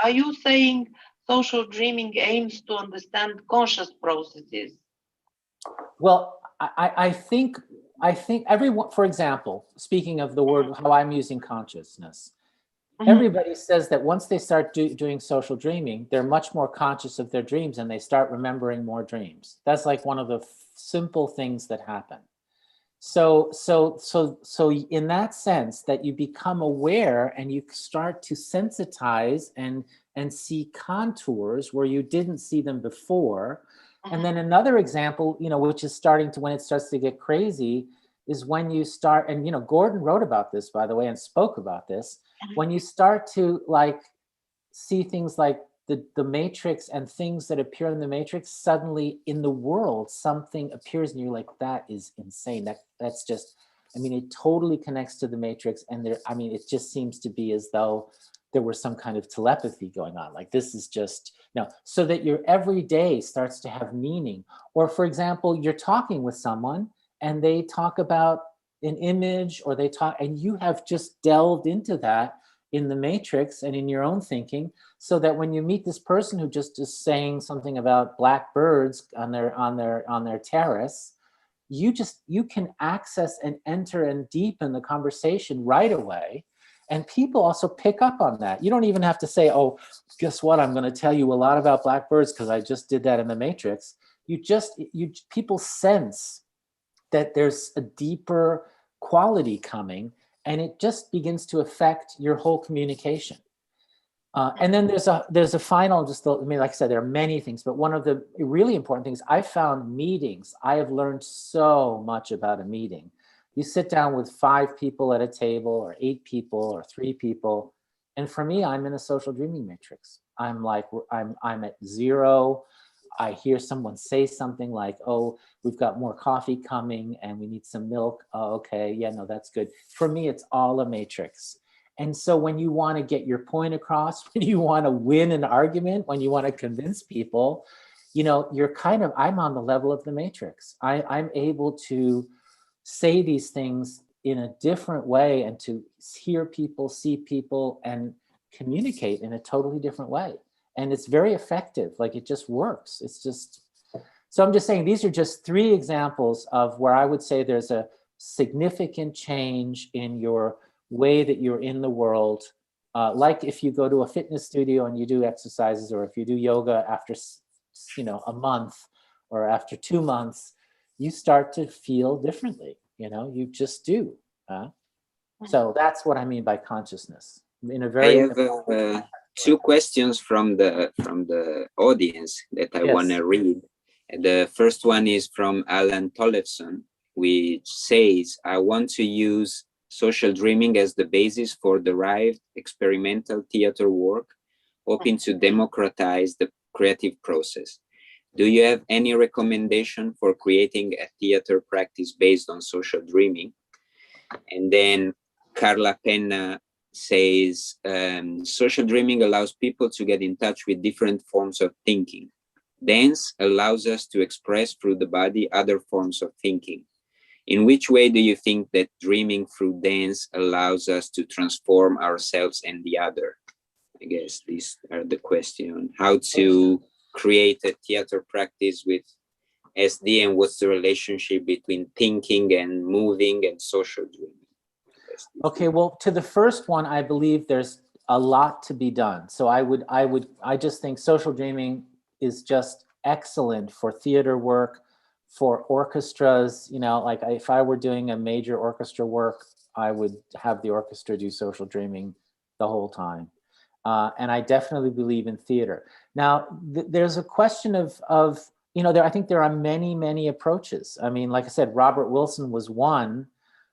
Are you saying social dreaming aims to understand conscious processes? Well, I think everyone, for example, speaking of the word, how I'm using consciousness, everybody says that once they start doing social dreaming, they're much more conscious of their dreams and they start remembering more dreams. That's like one of the simple things that happen. So in that sense, that you become aware and you start to sensitize and see contours where you didn't see them before. And then another example, which is when it starts to get crazy, is when you start, and Gordon wrote about this, by the way, and spoke about this, when you start to see things like the matrix and things that appear in the matrix, suddenly in the world, something appears and you're like, that is insane. That's just, it totally connects to the matrix. And it just seems to be as though there was some kind of telepathy going on. Like, this is just, so that your everyday starts to have meaning. Or for example, you're talking with someone and they talk about an image, or they talk, and you have just delved into that in the matrix and in your own thinking, so that when you meet this person who just is saying something about black birds on their terrace, you can access and enter and deepen the conversation right away. And people also pick up on that. You don't even have to say, oh, guess what? I'm going to tell you a lot about black birds because I just did that in the matrix. People sense that there's a deeper quality coming, and it just begins to affect your whole communication. And then there's a final, like I said, there are many things, but one of the really important things, I found meetings. I have learned so much about a meeting. You sit down with 5 people at a table, or 8 people, or 3 people. And for me, I'm in a social dreaming matrix. I'm at 0. I hear someone say something like, oh, we've got more coffee coming and we need some milk. Oh, okay, yeah, no, that's good. For me, it's all a matrix. And so when you want to get your point across, when you want to win an argument, when you want to convince people, you know, you're kind of, I'm on the level of the matrix. I'm able to say these things in a different way and to hear people, see people, and communicate in a totally different way. And it's very effective. Like, it just works. It's just, so I'm just saying, these are just 3 examples of where I would say there's a significant change in your way that you're in the world. Like if you go to a fitness studio and you do exercises, or if you do yoga after, you know, a month or after 2 months, you start to feel differently, you know, you just do. So that's what I mean by consciousness. In a very, I have 2 questions from the audience that I want to read. The first one is from Alan Tollefson, which says, I want to use social dreaming as the basis for derived experimental theater work, hoping to democratize the creative process. Do you have any recommendation for creating a theater practice based on social dreaming? And then Carla Penna says, social dreaming allows people to get in touch with different forms of thinking. Dance allows us to express through the body other forms of thinking. In which way do you think that dreaming through dance allows us to transform ourselves and the other? I guess these are the questions. How to create a theater practice with SD, and what's the relationship between thinking and moving and social dreaming? Okay, well, to the first one, I believe there's a lot to be done. So I just think social dreaming is just excellent for theater work, for orchestras. You know, like if I were doing a major orchestra work, I would have the orchestra do social dreaming the whole time. And I definitely believe in theater. Now, there's a question of you know, I think there are many approaches. I mean, like I said, Robert Wilson was one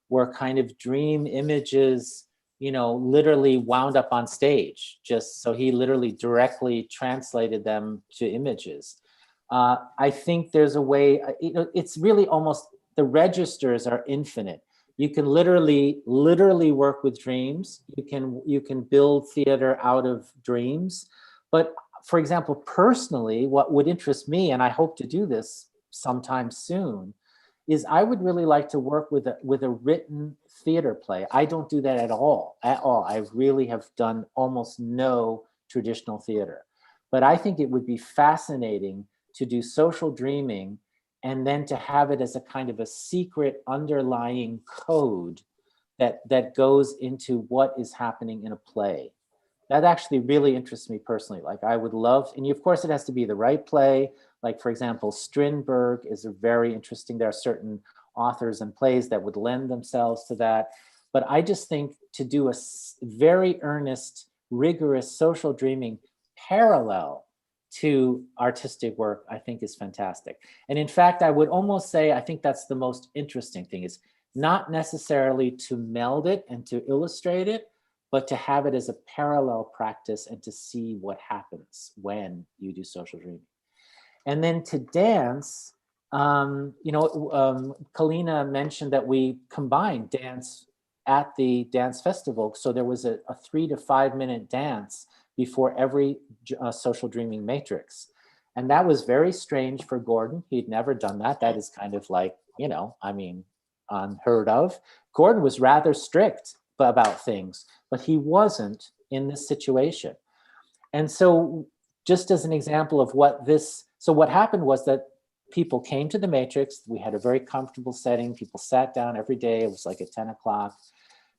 where kind of dream images, you know, literally wound up on stage. Just so he literally directly translated them to images. I think there's a way, you know, it's really almost, the registers are infinite. You can literally work with dreams. You can build theater out of dreams. But for example, personally, what would interest me, and I hope to do this sometime soon, is I would really like to work with a written theater play. I don't do that at all. I really have done almost no traditional theater. But I think it would be fascinating to do social dreaming and then to have it as a kind of a secret underlying code that goes into what is happening in a play. That actually really interests me personally. Like, I would love, and of course it has to be the right play. Like, for example, Strindberg is a very interesting, there are certain authors and plays that would lend themselves to that. But I just think to do a very earnest, rigorous social dreaming parallel to artistic work, I think is fantastic. And in fact, I would almost say, I think that's the most interesting thing, is not necessarily to meld it and to illustrate it, but to have it as a parallel practice and to see what happens when you do social dreaming. And then to dance, you know, Kalina mentioned that we combined dance at the dance festival. So there was a 3 to 5 minute dance before every social dreaming matrix. And that was very strange for Gordon. He'd never done that. That is kind of like, you know, I mean, unheard of. Gordon was rather strict about things, but he wasn't in this situation. And so just as an example of what this, so what happened was that people came to the matrix. We had a very comfortable setting. People sat down every day. It was like at 10 o'clock,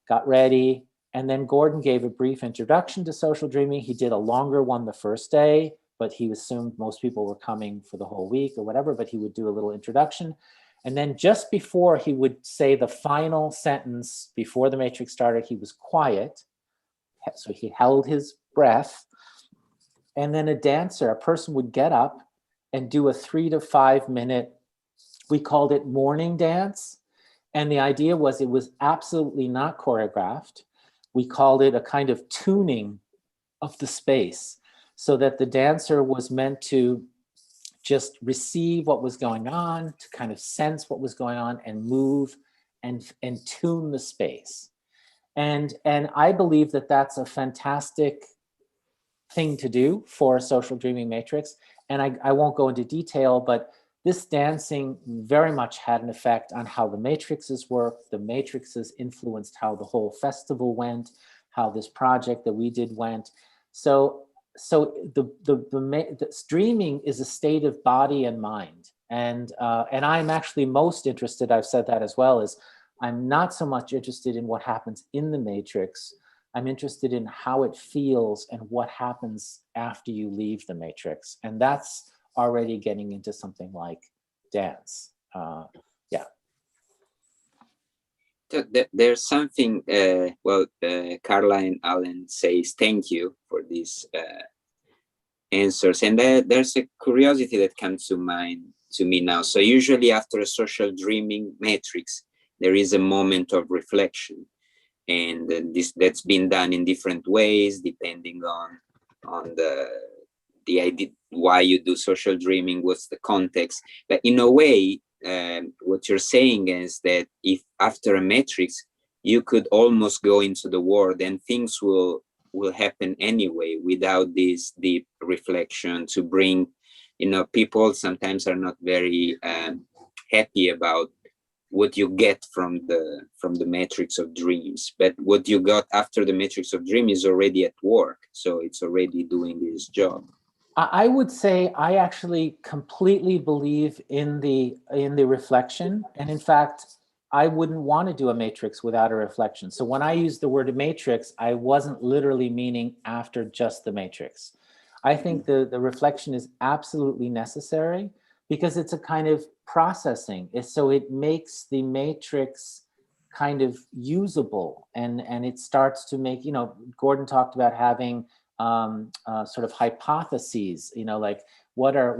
got ready. And then Gordon gave a brief introduction to social dreaming. He did a longer one the first day, but he assumed most people were coming for the whole week or whatever, but he would do a little introduction. And then just before he would say the final sentence, before the matrix started, he was quiet. So he held his breath. And then a dancer, a person would get up and do a 3 to 5 minute, we called it morning dance. And the idea was it was absolutely not choreographed. We called it a kind of tuning of the space, so that the dancer was meant to just receive what was going on, to kind of sense what was going on and move and tune the space. And I believe that that's a fantastic thing to do for a social dreaming matrix. And I won't go into detail, but this dancing very much had an effect on how the matrices worked. The matrices influenced how the whole festival went, how this project that we did went. So the dreaming is a state of body and mind. And I'm actually most interested, I've said that as well, is I'm not so much interested in what happens in the matrix. I'm interested in how it feels and what happens after you leave the matrix. And that's already getting into something like dance. Yeah. There's something, Carla and Alan says, thank you for these answers. And there's a curiosity that comes to me now. So usually after a social dreaming matrix, there is a moment of reflection. And that's been done in different ways, depending on the idea, why you do social dreaming, what's the context. But in a way, what you're saying is that if after a matrix, you could almost go into the world and things will happen anyway without this deep reflection to bring, people sometimes are not very happy about what you get from the matrix of dreams, but what you got after the matrix of dream is already at work, so it's already doing its job. I would say I actually completely believe in the reflection, and in fact I wouldn't want to do a matrix without a reflection. So when I use the word matrix, I wasn't literally meaning after just the matrix. I think the reflection is absolutely necessary, because it's a kind of processing. So it makes the matrix kind of usable, and it starts to make, Gordon talked about having sort of hypotheses, like what are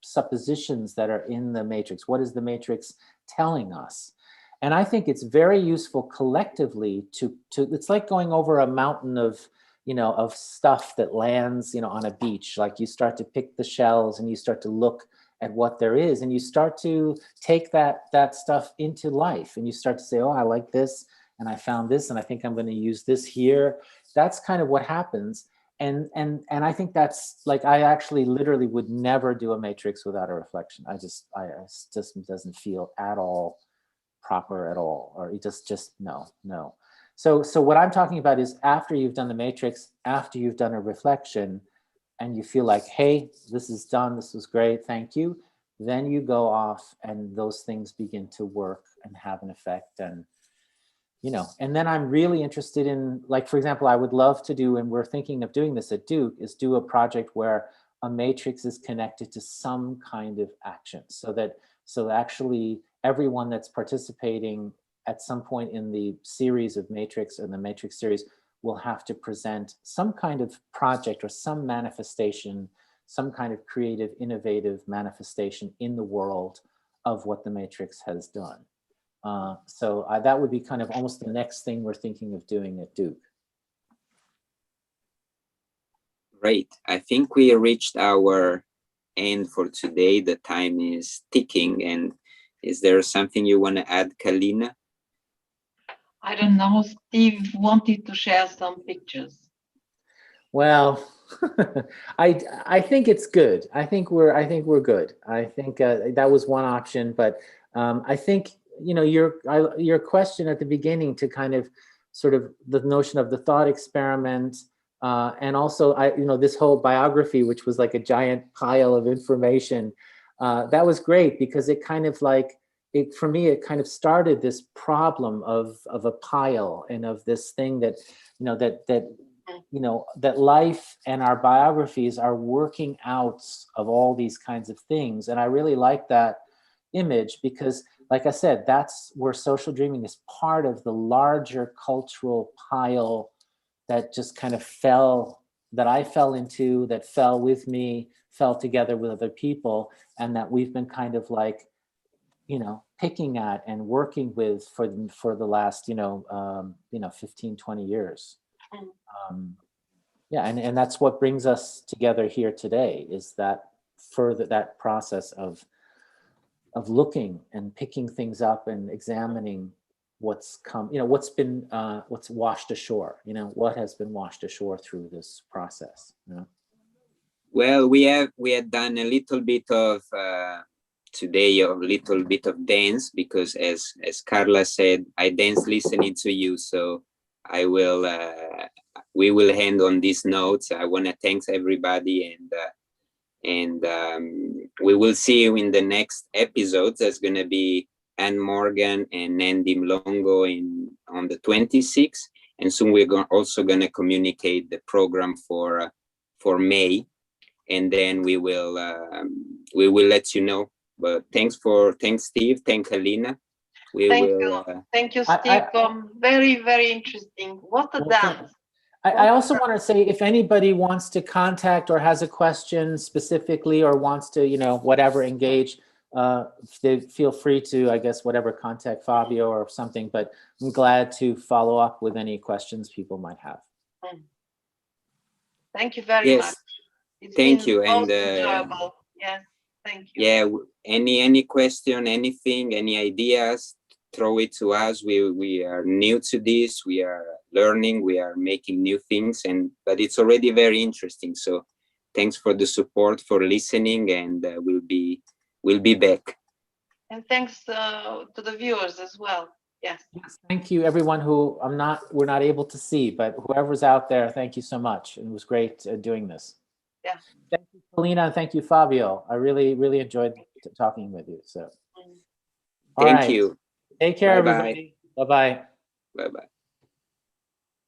suppositions that are in the matrix? What is the matrix telling us? And I think it's very useful collectively to it's like going over a mountain of of stuff that lands, on a beach. Like you start to pick the shells and you start to look at what there is, and you start to take that stuff into life, and you start to say, oh, I like this, and I found this, and I think I'm going to use this here. That's kind of what happens. And I think that's like, I actually literally would never do a matrix without a reflection. I just doesn't feel at all proper at all, or it just no. So what I'm talking about is after you've done the matrix, after you've done a reflection, and you feel like, hey, this is done, this was great, thank you. Then you go off and those things begin to work and have an effect. And, and then I'm really interested in, like, for example, I would love to do, and we're thinking of doing this at Duke, is do a project where a matrix is connected to some kind of action, so actually everyone that's participating at some point in the series of Matrix and the Matrix series will have to present some kind of project or some manifestation, some kind of creative, innovative manifestation in the world of what the Matrix has done. So that would be kind of almost the next thing we're thinking of doing at Duke. Great. I think we reached our end for today. The time is ticking. And is there something you want to add, Kalina? I don't know. Steve wanted to share some pictures. Well, I think it's good. I think we're good. I think that was one option, but I think your question at the beginning to kind of sort of the notion of the thought experiment, and also this whole biography, which was like a giant pile of information, that was great, because it kind of like, for me, it kind of started this problem of a pile, and of this thing that, that life and our biographies are working out of all these kinds of things. And I really like that image, because like I said, that's where social dreaming is part of the larger cultural pile that just kind of that I fell into, that fell with me, fell together with other people, and that we've been kind of like, picking at and working with for the last, 15, 20 years. Yeah, and that's what brings us together here today, is that that process of looking and picking things up and examining what's come, what's been, what's washed ashore, what has been washed ashore through this process, Well, we had done a little bit of today, a little bit of dance, because as Carla said, I dance listening to you. So I will we will end on these notes. I want to thank everybody, and we will see you in the next episodes. There's going to be Anne Morgan and Andy Mlongo on the 26th, and soon we're also going to communicate the program for May, and then we will let you know. But thanks Steve, thanks Helena. Thank you, Steve. Very, very interesting. What a dance. I also want to say, if anybody wants to contact or has a question specifically, or wants to, whatever, engage, they feel free to, I guess, whatever, contact Fabio or something, but I'm glad to follow up with any questions people might have. Thank you very much. Thank you. And enjoyable. Yes, thank you. Yeah, any question, anything, any ideas, throw it to us. We are new to this. We are learning. We are making new things, but it's already very interesting. So thanks for the support, for listening, and we'll be back. And thanks to the viewers as well. Yes. Thank you, everyone who we're not able to see, but whoever's out there, thank you so much. It was great doing this. Yeah. Thank you, Paulina, and thank you, Fabio. I really, really enjoyed talking with you. So, Thank you. Take care, everybody. Bye-bye. Bye-bye.